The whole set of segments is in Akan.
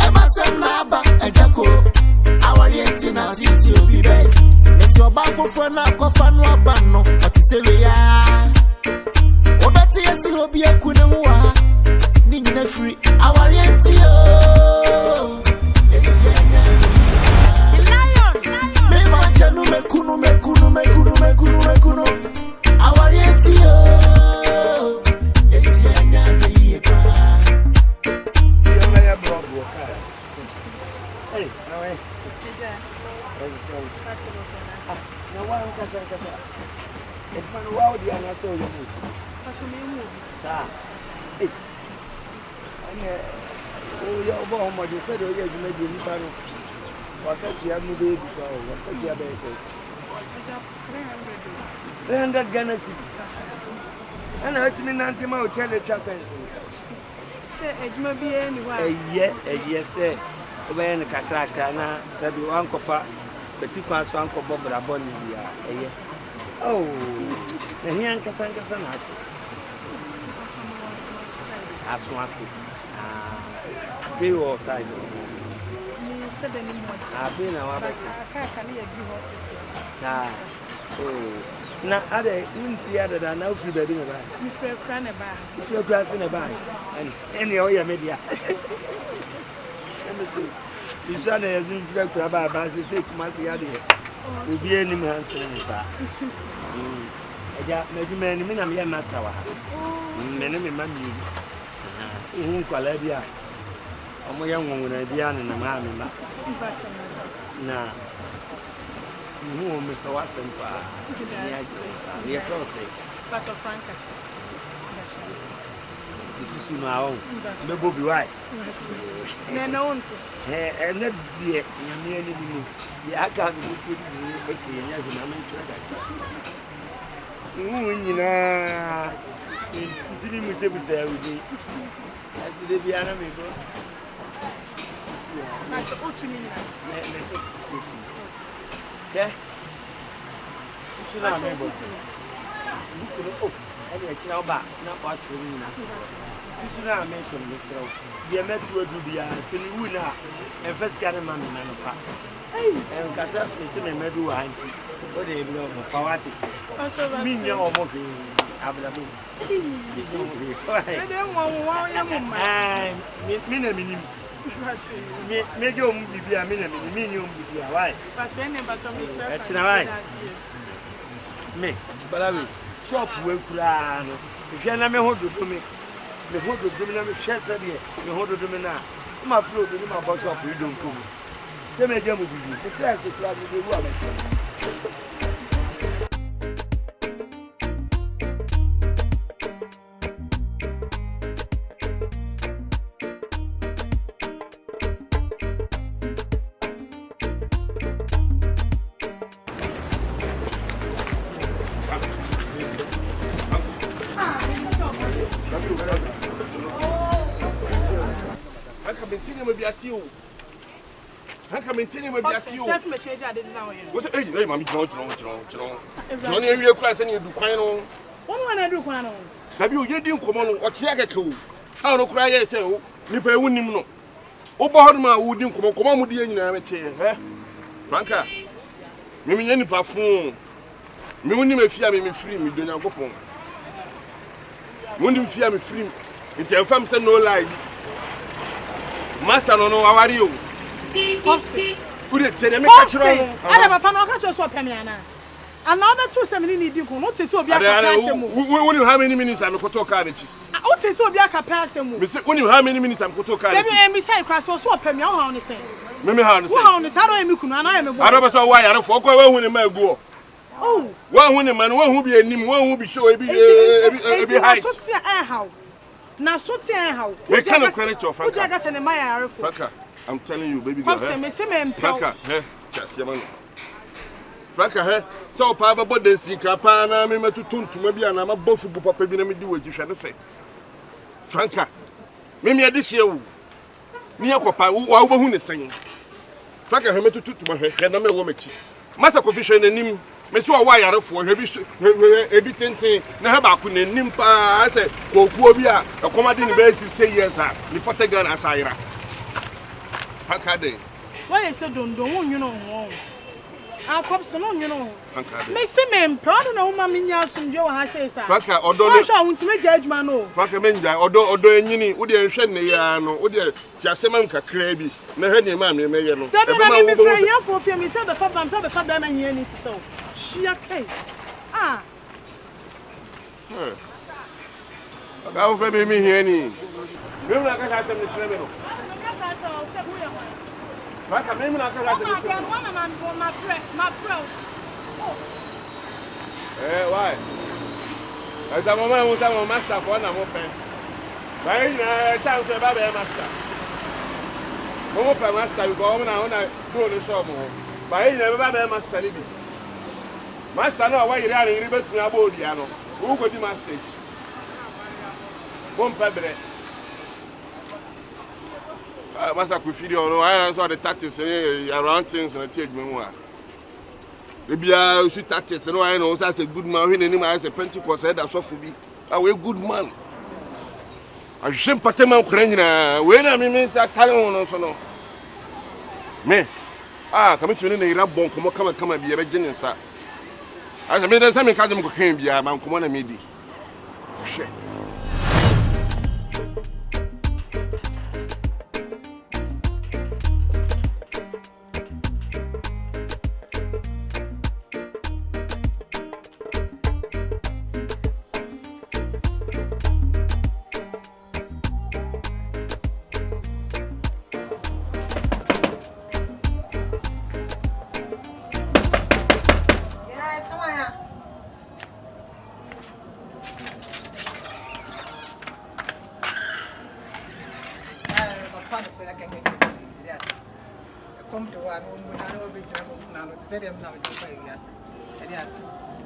Emma Naba, AGYA KOO. AWARE3 na titi obi be. Nesi oba fofo na kofa no abano. Otisere ya. Obeti yesi obi ekune wa. Ni nyina free. AWARE3 o. Me mancha no mekunu. AWARE3 o. Hey, how are you? No one can say that. It's fun. Wow, the other so you move. What's your name? Sir. Hey. You're born, but you said you made the new what you have moved before? What you have said? 300 Ghana cedi. And I think Nancy Mao tell the chaplain. Say, it may be anywhere. Yes, sir. When the Kakraka said you uncle fat, but you pass Uncle Bob Raboni. Oh, and he and Cassandra Sanat. As one seat. They were side. You said anymore. I've been our hospital. Oh, now other NTI that now feel the dinner. You feel crying about if you're grass in a bag and any other media. You said as in Franca about as they say, Kumasi, you'll be any man's sir. Maybe many men are master. Many men, whom Calabia. I'm a young woman, I be on in a man. Now, Mr. Watson, near Thursday. But of Franca. This is now, the Bobby White. No one to. And that dear, I can't I mentioned myself. The metro do the Seniwuna and first carry man of fact. And Casa is a medu auntie. What they know of Fawati. Mean your mocking. Abraham. Make your be a minimum, medium be a wife. But when but on Miss me, but I will shop will cry. If you're not me, hold to me. The whole of the sheds are here, the whole of the now. My flow to my box up, you don't come. Tell me, Jam will be the chance to plug with the woman. Franca maintain him with your self message. I didn't know. What's it? Hey, Mammy, John, Johnny, and you're class and you do quite on. What I do, Quano? Have you didn't come on or AGYA KOO? How no cry, I say, Nipper wouldn't know. Oberma wouldn't come on with the enemy, eh? Franca, maybe any perfume. Me wouldn't even fear me free, me do not go home. Wouldn't fear me free. It's a family, no lie. Master, no, how are you? Popsy. Could it tell me? I never catch us what Pemiana. Another 270 need you. What is what you have how many minutes I'm going to talk about it? What is what you have passed him? When you how many minutes I'm going to talk about it? Maybe beside Crash was what Pemia on the same. Maybe how on this, how do I make I am I don't know why I don't forget when you may go. Oh, one when a man won't be a name, one will be sure every height. How? Now, so how? We cannot credit your Franca and my Franca. I'm telling you, baby girl. Franca, just your man. Franca, so Papa, but they see Capana, me to tune to maybe and I'm a buff of Papa, me do what you shall say. Franca, maybe this year, near Papa, who is saying. Franca, I met to my head, and I'm a woman. Master Coffee and him, me so wa yare fo ebi tenten na ha ba ko nanim pa say kokuo bi a ekomade ni be 60 years a ni 40 Ghana asayira hakade why say don wonwuno ho akopse no nwuno hakade me say me proud na wo ma menya asumdwe wa ha say sa Franca odo no sha wuntime judgment no Franca menja odo enyini wo de nhwe ne ya no wo de ti asema nkakra bi na ha ne ma me meye no e be ma wo bo ya fo fie me say be fa bam say be fa ba ma hia ni ti so shia kai aga wo fa me hia ni me na ka sa tem ni trebe no Franca me na ka sa tem ni trebe why esa mama mo ta mo master ko na mo pen why na ta so ba be master mo pe master ko mo na do le so mo why na ba be master ni bi master no wa yiri ari betu abodi ano wo ko di master bom pebre master ku video no I saw the tactics around things na change me mo Ebia you should tactics no I know say good man when any man say Pentecost head so for be a good man a shame patema kura nyina we na me say tale no so no me kama tuni na ira bon komo kama bi e be gene nsa asa me den say me ka dem ko kan bia man komo na me di shit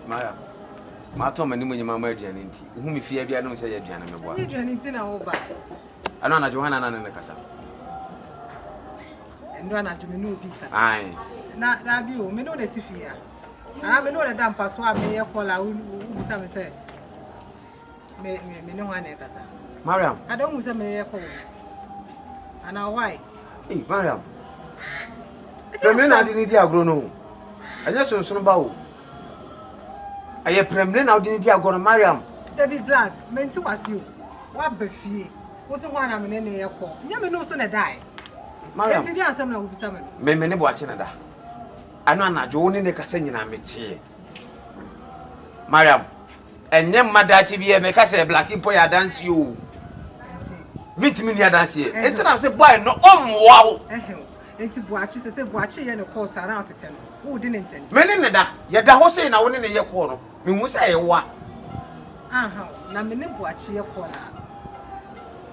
Maya, my Tom and you, my aduane nti. Who me fear bia no say aduane me boa. Aduane nti na wo ba. Ano na Johanna na na kasa. Endo na Jomi no bi kasa. Ai. Na bi o me no na tifia. Ana me no na da mpaso a me ye kola wo bisa me say. Me no wa na kasa. Mariam. I don't say me ye ko. Ana why? Eh, Mariam. Premier na di agro no. Anya sonson ba o. Aye premier na di agro Mariam. Baby Black, menti wasi o. Wa ba fie. Wo se ho na me ne ye ko. Nya me no so na dai. Mariam. Enti di asem na wo bisa me. Me ne bo ache na da. Ano anajo wo ne kasa nyina metie. Mariam. Enye madachi bi me kasa Black impo ya dance you. Meet me near dance here. Enti na say boy no omwa wo. Enti buachi se buachi ye no course around to 10. Who didn't intend? Me ne da. Ye da ho say na wo ne ye ko no. Me hu say ye wa. Aha, na me ne buachi ye ko na.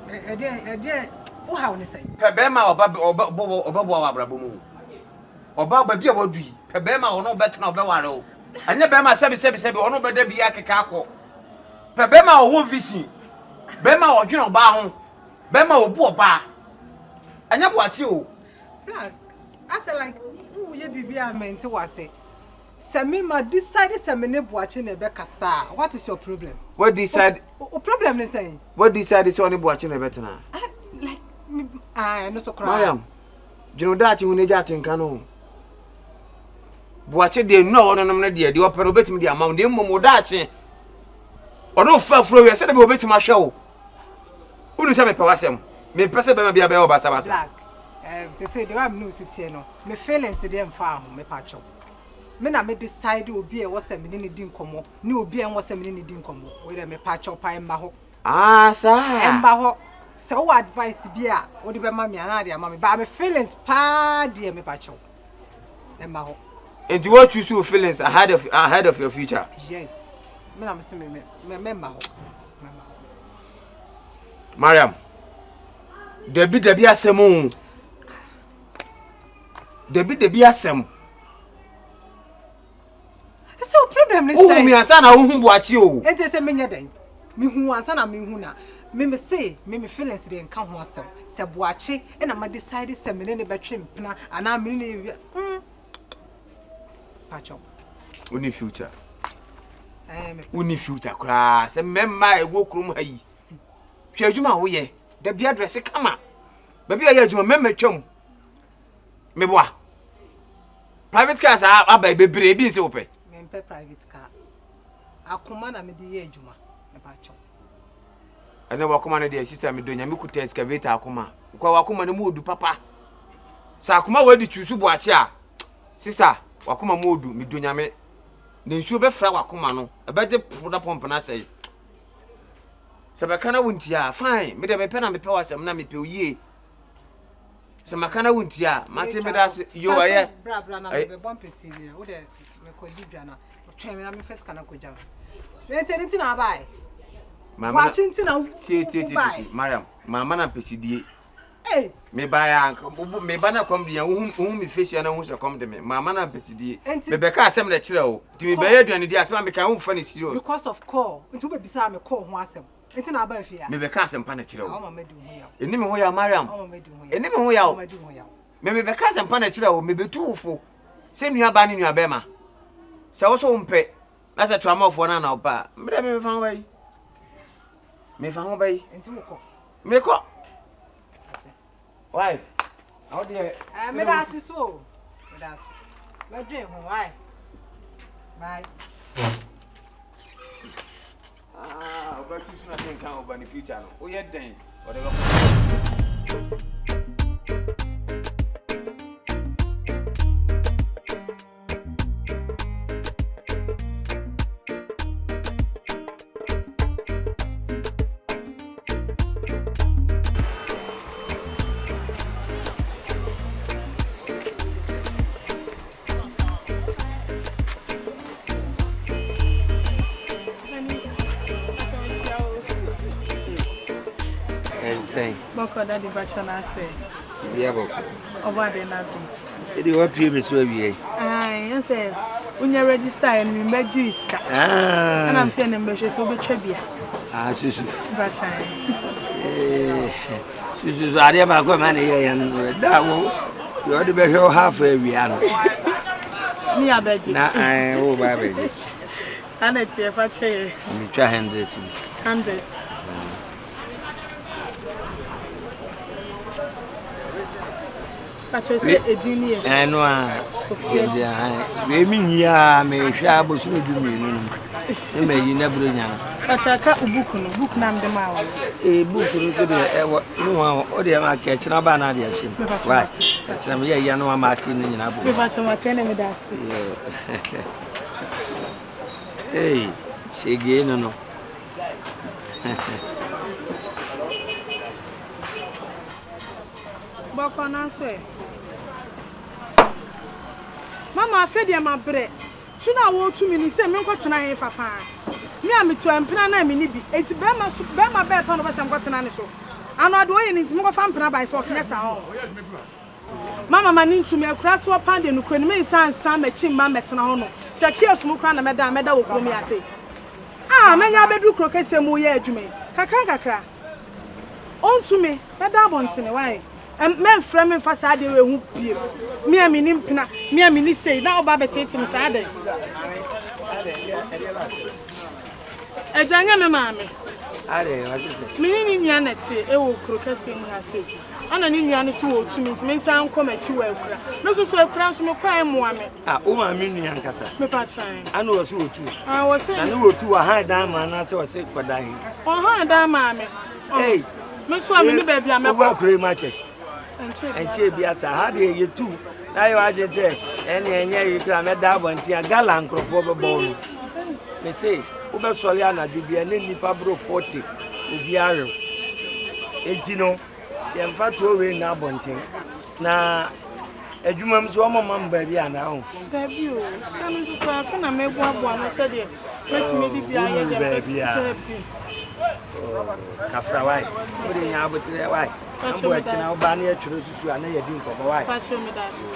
E wo ha wo ne say. Pe be ma oba wa abrabo mu. Oba ba bi e wodui. Pe be ma wo no betena oba ware o. Anya be ma sebi wo no be da bi akeka akọ. Pe be ma wo vision. Be ma wo dwene oba ho. Be ma obu oba. Anya buachi o. Black, I said like, who ye be a man to was say. Samima decided Samine Boachi nebe kasa. What is your problem? What decide? Problem is saying. What decide is only Boachi nebe tena? Like, I no so cry. Mariam, you know that you need that in Kano. Boachi de no one on the the open obey me the amount. The momo dachi. Or no fell flow. I said about obey my show. Who knows me pawasem? Me pese be be obasa. Black. To say the one no sit here no. Me feelings dey farm me pacho. Me na me decide obi e wose me ni di nkomo. Ni obi en wose me ni di nkomo. We dey me pacho pa emba ho. Sa. Emba ho. So what advice bi a wo dey be ma me ana dey ma me. Ba me feelings pa dey me pacho. Emba ho. And what you see feelings ahead of your future? Yes. Me na me say me emba ho. Mariam. Debi asem. Debi asem. So problem is say. Oh, me ansa na hu Boachi o. Enti say me nya den. Me hu ansa na me hu na. Me say me feelings dey nka ho asem. Se Boachi e na ma decide se me ne betwe mpena ana me ne Pacho. Uni future. Uni future cry. Say memma e wo krum ha yi. Hwe adwuma wo ye. Da bi address kama. Ba bi aye adwuma memma twam. Me boa. Private cars abai bebre bi nse wo pe. Mempe private car. Akoma na me di ye adwuma. Me ba cho. Ana wakoma na de sister me do nya me kuta excavator akoma. Kwa wakoma na mu odu papa. Sa akoma wadi chusu boache a. Sister, wakoma mu odu me do nya me. Ne nsuo be fra wakoma no. Ebe de poda pomp na sei. Se be kana wuntia, fine. Me de me pe na me pe wasem na me pe oye. Se makana wuntia, mate me da yo aye. Bra na me be bomb pesi mi. Wo de me ko dibia na. Twen me na me first kana ko jam. Le nti na bai. Mama, see, Mariam, Mama na pesidie. Hey, me buy uncle, me bana come dia, whom me fish and who shall come to me. Mama na pesidie. Me beka asem na chiro. To me buy you and the asma me can funny zero. Because of call, into be beside me call wasem. Into na ba fia. Me beka asem pana chiro. Mama me do hoya. Eni me hoya Mariam. Mama me do hoya. Eni me hoya. Mama do hoya. Me beka asem pana chiro, me betu ufo. Se nua ba ni nua bema. Se wo so mpe. Na se trauma of one na oba. Me fan wai. Me fa ho bai enti mo ko me ko why how dey me da si so me da me dwen ho why bye oba kisu na think kan oba ni future no o ye den o de Boko daddy bachana say. Yeah, boko. Over the nadu. It is what people say we. You say when you register and we register. And I'm saying membership so be trebia. Susu. Bachana. Susu are there go man here and that wo. You ought to be here half a year. Me abeji. Na oh baby. Stand it here for chair. Me try 100. 100. Say edini e no we mi ya me hwa bosu me du mi no e me yi na bro nya no achaka ubuku no book na mde ma wa book no so de e no wa o de ma ke china ba na de ahim right china me ya no ma ke ni nyina bo me ba chama tene me da si hey shege no boko na so Mama afedi ma bre. Tuna wo tu mi ni se me nkotena he papa. Me a me to empena na me ni bi. Enti be ma be pa no be se nkotena ne so. Ano ado ye ni ntimo go fa mpena by force nyesa ho. Mama mani ntu me akura so pande no kro ni me san ma chi ma metena ho no. Se kios mu kra na meda wo kro mi ase. Menya bedu kro kese mu ye adwume. Kakra. Ontu me meda abontene why? Men frame me fa sa de we hu pie. Me a mini mpena, me a mini say na oba betete me sa de. Ejanya me maame. Ade, what is it? Me ni nya na tie e wo kro kase mu ase. Ana ni nya ne so wo tu mi ntime nsan kom achi wa akura. No so akura so me kwa emu ame. O ma mi nua nkasa. Me pa chan. Ana wo so wo tu. Wo se. Na ne wo tu wa ha dan ma na se wo se kwadan. Ha dan maame. Hey. Me so am ni ba bia me kwa kure ma che. Enche bia sa ha de ye tu na yo aje se enye yi kra me da bontia gala nkrofo be bo no me say wo be sole ana bibia ne nipa bro 40 obi ayo ejino ye mfa to we na bontin na adwumam so mama mba bia na ho baby o scan so kwa fa na me boabo no se de wetime bibia ye de baby kafra wai wo de nya abotre wai ambo achina oba na etwero susu ana ye di nkobo wai pacho me das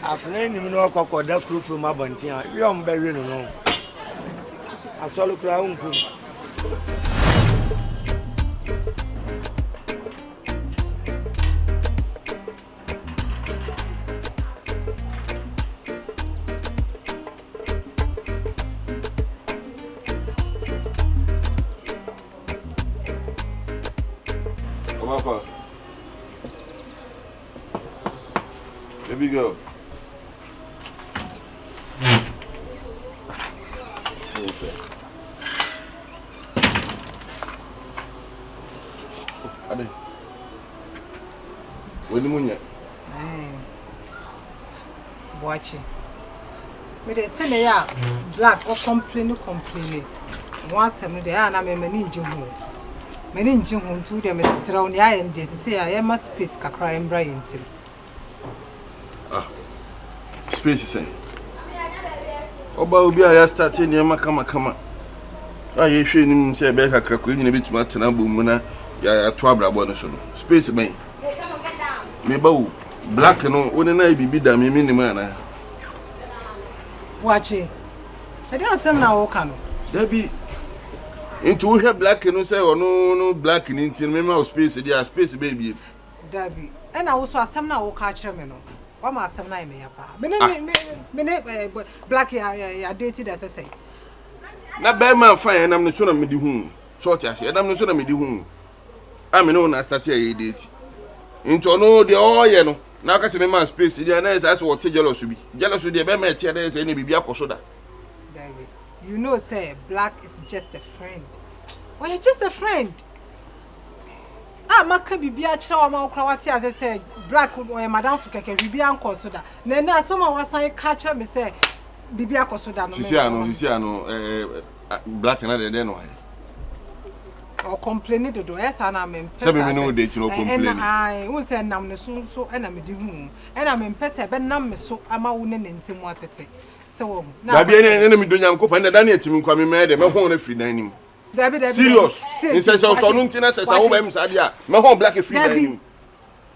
afne ni mi no kokoda krufu ma bontin a wi om ba wi no no asolu kra unku girl. Ade. Wani munya. Boakye. Me dey say na ya black or complain. Once am dey na me mani nje ho. Mani nje ho ntu dey me sraw ne aye dey say ya ma space kakra embra yentim. Ah. Space say. Oba obi a ya start ne ma kama. Aye hwe nim say be kakra ko nyina bituma tena bomu na ya to abrabo no so no. Space ben. Me bawo black no woni na bibi da me nim ana. Boakye. I don't say na wo ka no. Dabi into we have black no say no black ni ntin me ma space dia space baby. Dabi. E na wo so asem na wo ka kire me no. Wa ma asem na me ya pa. Me black ya dated as say. Na be man fine na me so na me di hu. Short as e na me so na me di hu. A me no na start ya date. Into no the oye no. Na ka se me man space dia na say what jealous bi. Jealous dey be me tie dey say ni bibia koso da. David, you know say black is just a friend. Well, you're just a friend. Ah, maka bibia kira wa ma okra wati as say black or madam fukeke bibia nkoso da. Na some of us ka kira me say bibia koso da no. Sisi ano black na dey no. Or complain do yes na me say me no dey no complain. Ai won say nam ne so na me di hu. E na me pese be nam me so ama wo ne ntemu atete. So na bi ene me do nyam ko pa na da na etimi kwa me me de me ho na free na nim. David serious. In say so no ntina say wo ba me sa dia me ho black free na nim.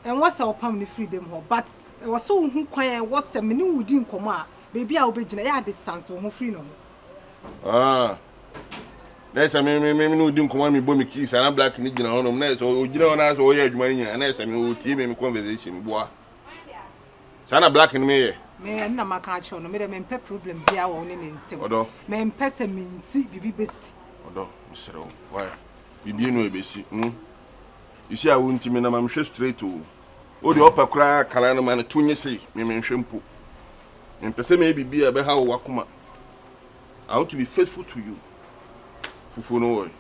And what's our permanent freedom ho but e was so hu kwan e was se me ne wudi nkomo a baby a wo be gina ya distance wo free no. Ah. Na say me no wudi nkomo me bo me ki sa na black ni gina honom na so o gina ona so o ye adwuma ni nya na say me o tie me conversation boa. Sa na black ni me ye. Me na maka cho no me de me mpe problem bia wo ne ntem. Odo. Me mpe se me nti bibi besi. Odo, msero. Why? Bibi no ebesi. You see I won't me na ma straight to. O de opa kra kala no ma na tunye sei me nhwe mpo. Me mpe se me bibi a be ha wo wakoma. I want to be faithful to you. Fufu no way.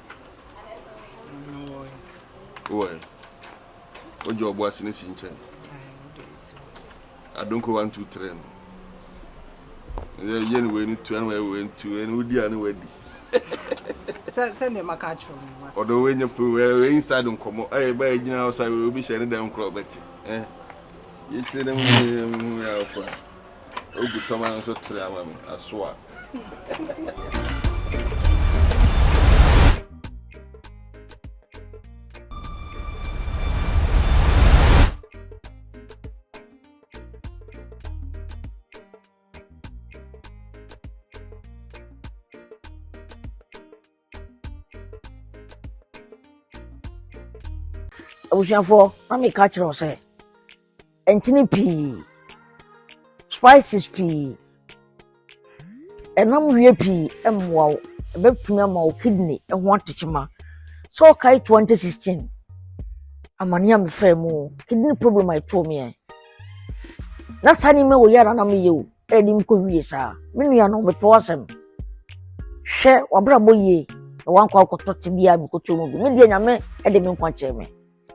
No way. Way. O job was in sinchen. I don't go 1 2 3. Yeah, you way ni 2 and we went to and we dey and we dey. Send them a catch from me. Although when you put inside on come eh by gina outside we be sharing them crop bet. You say them we are for. O good toman so 3 am I swear. Abushanfo na me catch you say entini pii spices pii enam wie pii emwa ebetumi ama o kidney eho atechema so kai 2016 amani am femu kidney problem I told me na sani me wo yara na me yewu edim ko wie sa me nua no me powasem hwe wabrabo ye wan kwa akotote bia bi ko to mu me die nyame ede me nkwa cheme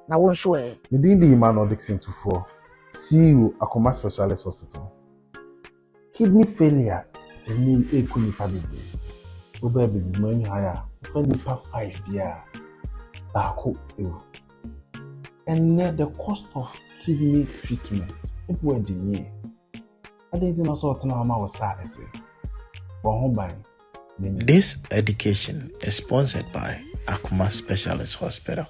na won so e Medindi Emmanuel Dixon 24 CEO Akoma Specialist Hospital. Kidney failure eni ekuni pabibi. Oba baby many higher. Friend pa 5 bia. Baako ewu. And the cost of kidney treatment people the year. I didn't know so na ma was sad say. This education is sponsored by Akoma Specialist Hospital.